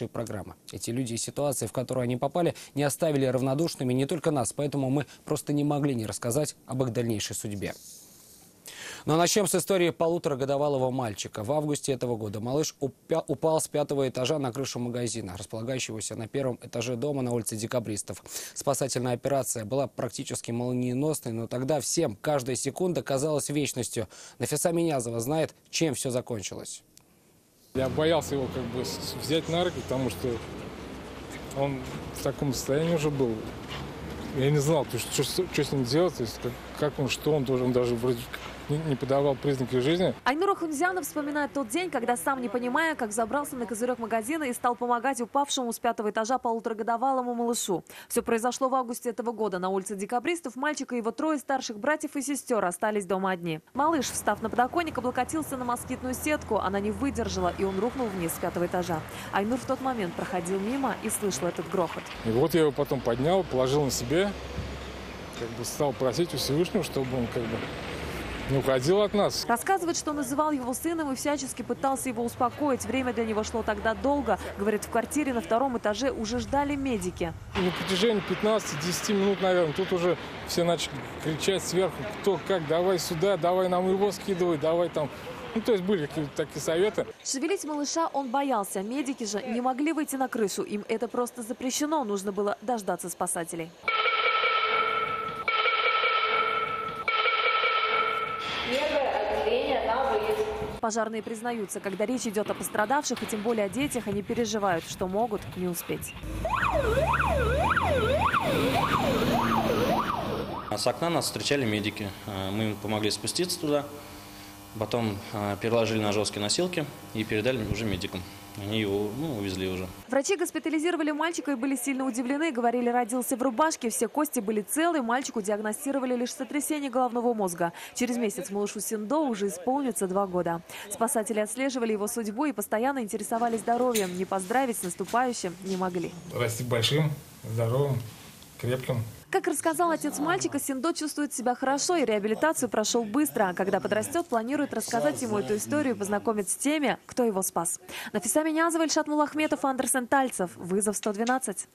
нашей программы. Эти люди и ситуации, в которые они попали, не оставили равнодушными не только нас, поэтому мы просто не могли не рассказать об их дальнейшей судьбе. Но начнем с истории полуторагодовалого мальчика. В августе этого года малыш упал с 5-го этажа на крышу магазина, располагающегося на 1-м этаже дома на улице Декабристов. Спасательная операция была практически молниеносной, но тогда всем каждая секунда казалась вечностью. Нафиса Минязова знает, чем все закончилось. Я боялся его взять на руки, потому что он в таком состоянии уже был. Я не знал, что с ним делать, то есть, он даже вроде не подавал признаки жизни. Айнур Ахунзянов вспоминает тот день, когда сам, не понимая, как забрался на козырек магазина и стал помогать упавшему с 5-го этажа полуторагодовалому малышу. Все произошло в августе этого года. На улице Декабристов мальчик и его 3 старших братьев и сестер остались дома одни. Малыш, встав на подоконник, облокотился на москитную сетку. Она не выдержала, и он рухнул вниз с 5-го этажа. Айнур в тот момент проходил мимо и слышал этот грохот. И вот я его потом поднял, положил на себе, стал просить у Всевышнего, чтобы он не уходил от нас. Рассказывает, что называл его сыном и всячески пытался его успокоить. Время для него шло тогда долго. Говорит, в квартире на 2-м этаже уже ждали медики. На протяжении 15-10 минут, наверное, тут уже все начали кричать сверху, кто как, давай сюда, давай нам его скидывай, давай там. То есть были какие-то такие советы. Шевелить малыша он боялся. Медики же не могли выйти на крышу. Им это просто запрещено. Нужно было дождаться спасателей. Пожарные признаются, когда речь идет о пострадавших, и тем более о детях, они переживают, что могут не успеть. С окна нас встречали медики. Мы им помогли спуститься туда. Потом переложили на жесткие носилки и передали уже медикам. Они его увезли уже. Врачи госпитализировали мальчика и были сильно удивлены. Говорили, родился в рубашке, все кости были целы. Мальчику диагностировали лишь сотрясение головного мозга. Через месяц малышу Синдо уже исполнится 2 года. Спасатели отслеживали его судьбу и постоянно интересовались здоровьем. Не поздравить с наступающим не могли. Расти большим, здоровым, крепким. Как рассказал отец мальчика, Синдо чувствует себя хорошо и реабилитацию прошел быстро. А когда подрастет, планирует рассказать ему эту историю и познакомить с теми, кто его спас. Нафиса Минязова, Ильшат Мулахметов, Андерсен Тальцев. Вызов 112.